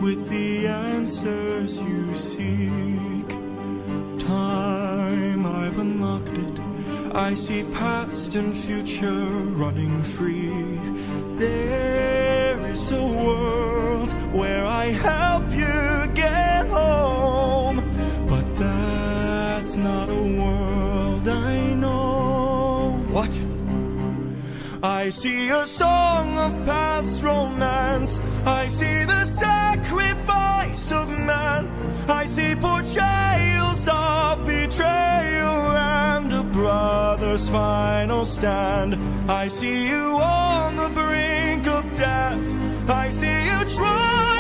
with the answers you seek. Time, I've unlocked it. I see past and future running free. There is a world where I help you get home, but that's not a world I know. What? I see a song of past romance. I see the sacrifice of man. I see portrayals of betrayal and a brother's final stand. I see you on the brink of death. I see you try